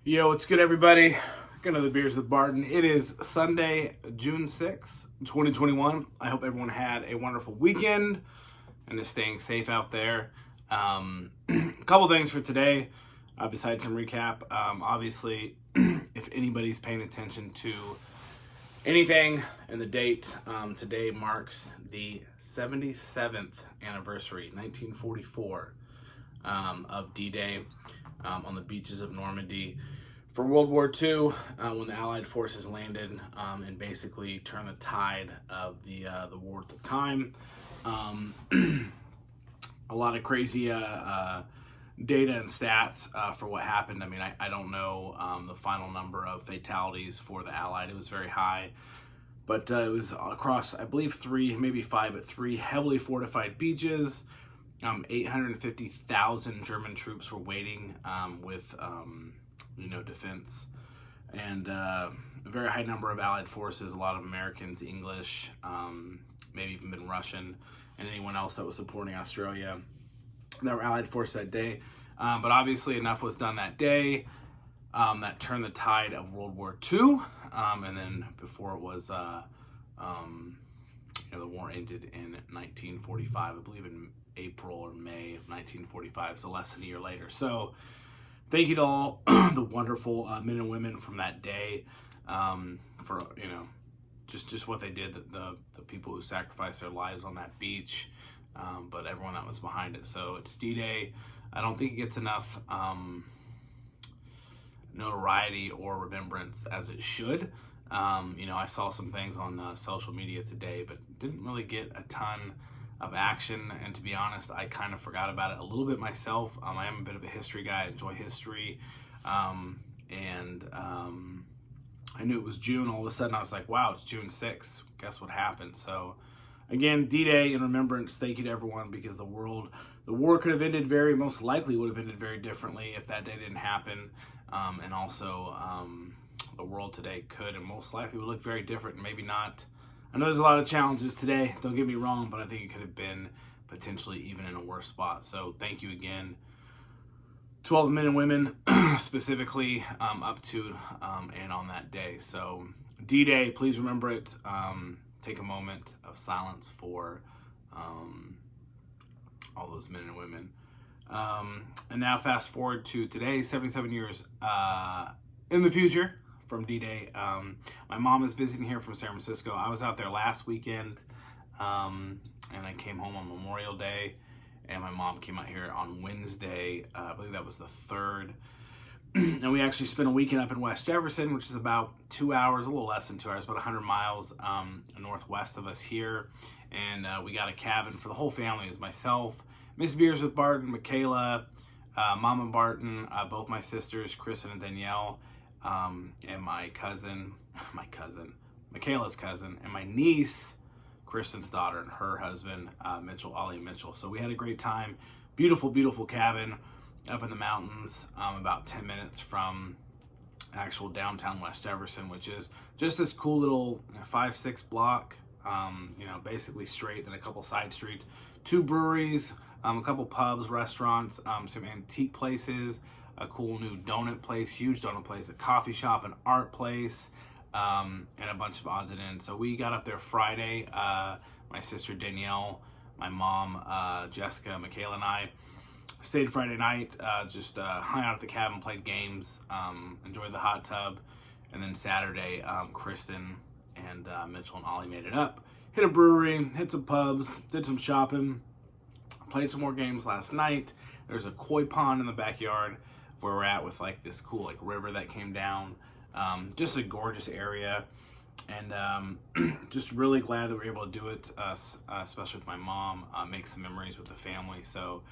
Yo, what's good, everybody? Got another Beers with Barton. It is Sunday, June 6th, 2021. I hope everyone had a wonderful weekend and is staying safe out there. A couple things for today, besides some recap. Obviously, if anybody's paying attention to anything in the date, today marks the 77th anniversary, 1944, of D-Day on the beaches of Normandy for World War II, when the Allied forces landed and basically turned the tide of the war at the time. A lot of crazy data and stats for what happened. I mean, I don't know the final number of fatalities for the Allied. It was very high, but it was across, I believe, three, maybe five, but three heavily fortified beaches. 850,000 German troops were waiting with defense, and a very high number of Allied forces, a lot of Americans, English, maybe even been Russian, and anyone else that was supporting Australia that were Allied forces that day. But obviously enough was done that day that turned the tide of World War II, and then before it was the war ended in 1945, I believe in April or May of 1945, so less than a year later. So thank you to all the wonderful men and women from that day for just what they did, the people who sacrificed their lives on that beach, but everyone that was behind it. So it's D-Day. I don't think it gets enough notoriety or remembrance as it should. I saw some things on social media today, but didn't really get a ton of action, and to be honest, I kind of forgot about it a little bit myself. I am a bit of a history guy. I enjoy history, and I knew it was June. All of a sudden I was like, wow, it's June 6th. Guess what happened? So again, D-Day in remembrance. Thank you to everyone, because the war could have ended most likely would have ended very differently if that day didn't happen, and also the world today could and most likely would look very different. Maybe not. I know there's a lot of challenges today, don't get me wrong, but I think it could have been potentially even in a worse spot. So thank you again to all the men and women, specifically up to and on that day. So D-Day, please remember it. Take a moment of silence for all those men and women. And now fast forward to today, 77 years in the future from D-Day. My mom is visiting here from San Francisco. I was out there last weekend, and I came home on Memorial Day, and my mom came out here on Wednesday. I believe that was the 3rd. And we actually spent a weekend up in West Jefferson, which is about 2 hours, a little less than 2 hours, about 100 miles northwest of us here. And we got a cabin for the whole family. It was myself, Miss Beers with Barton, Michaela, Mama Barton, both my sisters, Kristen and Danielle, and my cousin, Michaela's cousin, and my niece, Kristen's daughter, and her husband, Ollie Mitchell. So we had a great time. Beautiful, beautiful cabin up in the mountains, about 10 minutes from actual downtown West Jefferson, which is just this cool little 5-6 block, basically straight, then a couple side streets, 2 breweries, a couple pubs, restaurants, some antique places, a cool new donut place, huge donut place, a coffee shop, an art place, and a bunch of odds and ends. So we got up there Friday. My sister Danielle, my mom Jessica, Michaela, and I stayed Friday night, just hung out at the cabin, played games, enjoyed the hot tub, and then Saturday, Kristen and Mitchell and Ollie made it up, hit a brewery, hit some pubs, did some shopping, played some more games last night. There's a koi pond in the backyard where we're at, with like this cool river that came down. Just a gorgeous area, and just really glad that we were able to do it, especially with my mom, make some memories with the family. So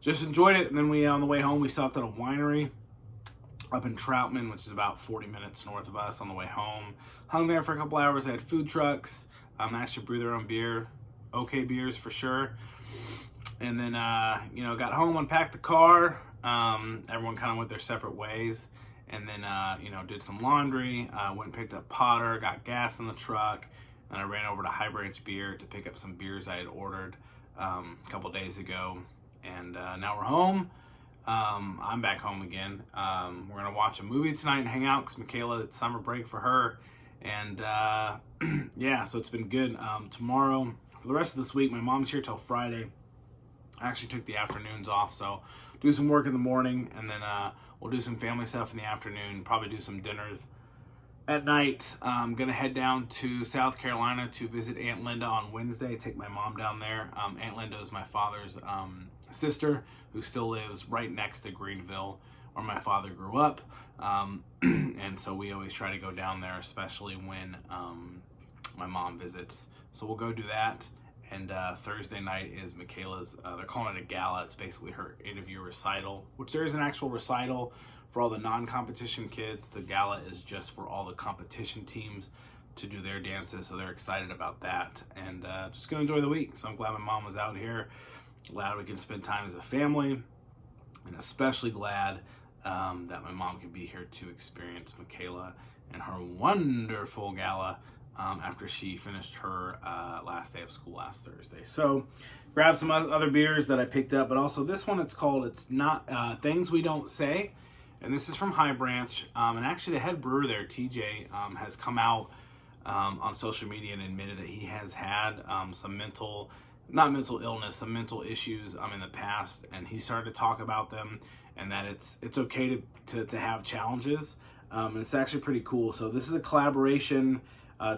just enjoyed it. And then on the way home, we stopped at a winery up in Troutman, which is about 40 minutes north of us. On the way home, hung there for a couple hours. They had food trucks, actually brew their own beer, okay beers for sure. And then got home, unpacked the car. Everyone kind of went their separate ways, and then did some laundry, went and picked up Potter, got gas in the truck, and I ran over to High Branch Beer to pick up some beers I had ordered a couple days ago. And now we're home. I'm back home again. We're going to watch a movie tonight and hang out because Michaela, it's summer break for her. And yeah, so it's been good. Tomorrow, for the rest of this week, my mom's here till Friday. I actually took the afternoons off, so do some work in the morning, and then we'll do some family stuff in the afternoon, probably do some dinners. At night, I'm going to head down to South Carolina to visit Aunt Linda on Wednesday, take my mom down there. Aunt Linda is my father's sister, who still lives right next to Greenville, where my father grew up. And so we always try to go down there, especially when my mom visits. So we'll go do that. And Thursday night is Michaela's, they're calling it a gala. It's basically her end-of-year recital, which there is an actual recital for all the non-competition kids. The gala is just for all the competition teams to do their dances, so they're excited about that. And just gonna enjoy the week. So I'm glad my mom was out here. Glad we can spend time as a family, and especially glad that my mom could be here to experience Michaela and her wonderful gala after she finished her last day of school last Thursday. So grab some other beers that I picked up, but also this one, it's not Things We Don't Say. And this is from High Branch. And actually the head brewer there, TJ, has come out on social media and admitted that he has had some mental issues in the past. And he started to talk about them, and that it's okay to have challenges. And it's actually pretty cool. So this is a collaboration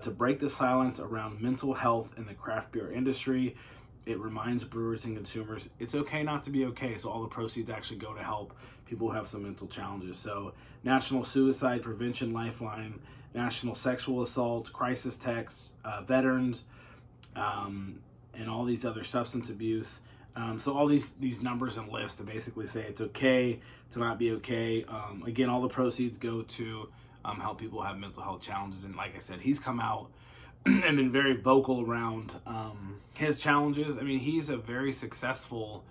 to break the silence around mental health in the craft beer industry. It reminds brewers and consumers it's okay not to be okay. So all the proceeds actually go to help people who have some mental challenges. So National Suicide Prevention Lifeline, National Sexual Assault Crisis Text, veterans, and all these other substance abuse. So all these numbers and lists to basically say it's okay to not be okay. Again, all the proceeds go to help people have mental health challenges. And like I said, he's come out and been very vocal around his challenges. I mean, he's a very successful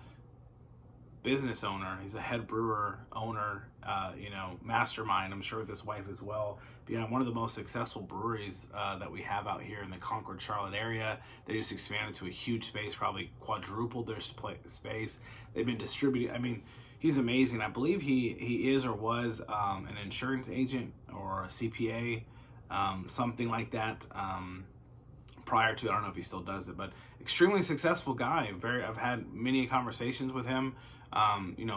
business owner. He's a head brewer, owner, mastermind, I'm sure with his wife as well. But, one of the most successful breweries that we have out here in the Concord, Charlotte area. They just expanded to a huge space, probably quadrupled their space. They've been distributing. I mean, he's amazing. I believe he is or was an insurance agent or a CPA, something like that. Prior to, I don't know if he still does it, but extremely successful guy. I've had many conversations with him.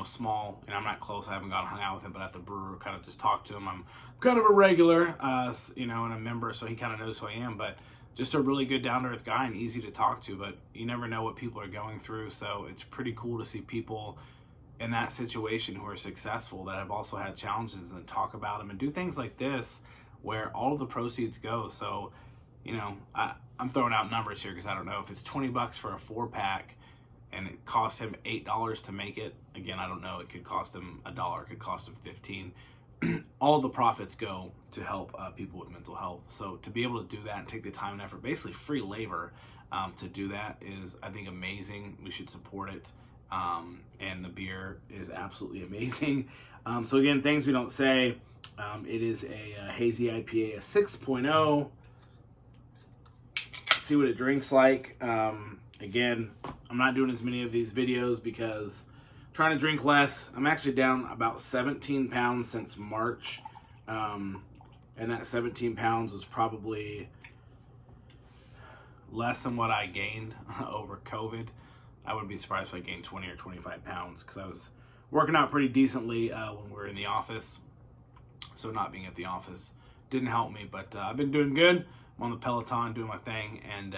Small, and I'm not close. I haven't hung out with him, but at the brewer, kind of just talked to him. I'm kind of a regular, and a member, so he kind of knows who I am. But just a really good, down to earth guy and easy to talk to. But you never know what people are going through, so it's pretty cool to see people in that situation who are successful that have also had challenges and talk about them and do things like this, where all of the proceeds go. So, I'm throwing out numbers here because I don't know if it's $20 for a 4-pack and it cost him $8 to make it. Again, I don't know. It could cost him $1. It could cost him $15. All the profits go to help people with mental health. So to be able to do that and take the time and effort, basically free labor, to do that is, I think, amazing. We should support it. And the beer is absolutely amazing. So again, Things We Don't Say. It is a hazy IPA, a 6.0. See what it drinks like. Again, I'm not doing as many of these videos because I'm trying to drink less. I'm actually down about 17 pounds since March. And that 17 pounds was probably less than what I gained over COVID. I wouldn't be surprised if I gained 20 or 25 pounds because I was working out pretty decently when we were in the office. So not being at the office didn't help me, but I've been doing good. I'm on the Peloton doing my thing, and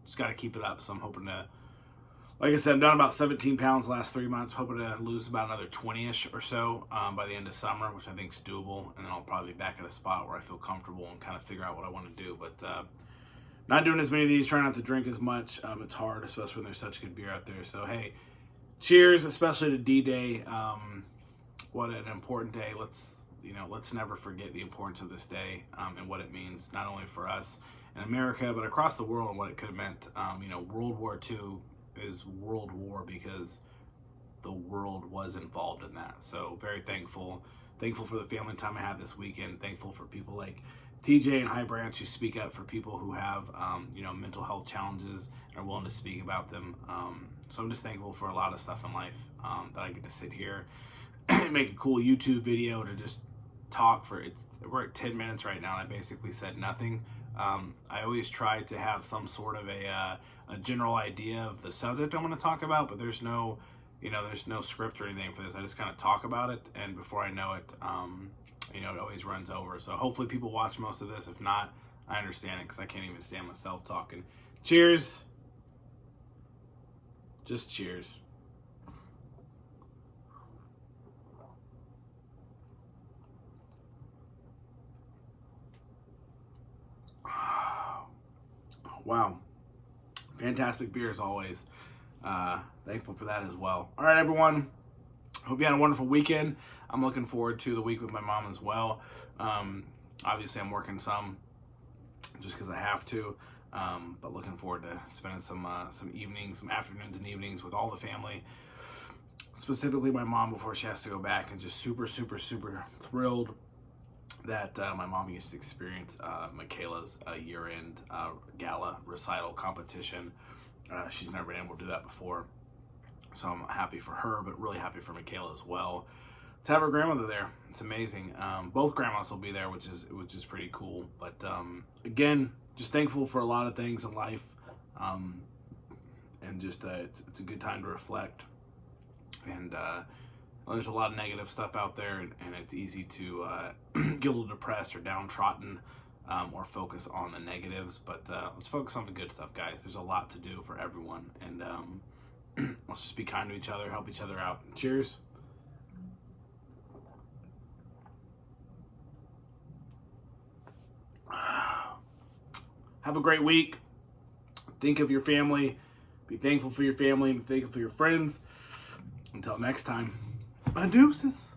just got to keep it up. So I'm hoping to, like I said, I'm down about 17 pounds the last 3 months. Hoping to lose about another 20-ish or so by the end of summer, which I think is doable. And then I'll probably be back at a spot where I feel comfortable and kind of figure out what I want to do. But not doing as many of these, trying not to drink as much. It's hard, especially when there's such good beer out there. So, hey, cheers, especially to D-Day. What an important day. Let's never forget the importance of this day and what it means, not only for us in America, but across the world, and what it could have meant. World War II is World War because the world was involved in that. So very thankful for the family time I had this weekend. Thankful for people like TJ and High Branch who speak up for people who have, mental health challenges and are willing to speak about them. So I'm just thankful for a lot of stuff in life that I get to sit here make a cool YouTube video to just talk for it. We're at 10 minutes right now, and I basically said nothing. I always try to have some sort of a general idea of the subject I'm going to talk about, but there's no script or anything for this. I just kind of talk about it, and before I know it, it always runs over. So hopefully people watch most of this. If not, I understand it, because I can't even stand myself talking. Cheers. Just cheers. Wow. Fantastic beer as always. Thankful for that as well. All right, everyone. Hope you had a wonderful weekend. I'm looking forward to the week with my mom as well. Obviously, I'm working some just because I have to. But looking forward to spending some evenings, some afternoons and evenings with all the family. Specifically my mom before she has to go back, and just super, super, super thrilled that my mom gets to experience Michaela's year-end gala recital competition. She's never been able to do that before, so I'm happy for her, but really happy for Michaela as well to have her grandmother there. It's amazing. Both grandmas will be there, which is pretty cool. But again, just thankful for a lot of things in life, and just it's a good time to reflect. And there's a lot of negative stuff out there, and it's easy to get a little depressed or downtrodden, or focus on the negatives. But let's focus on the good stuff, guys. There's a lot to do for everyone, and let's just be kind to each other, help each other out. Cheers. Have a great week. Think of your family. Be thankful for your family, and be thankful for your friends. Until next time, deuces.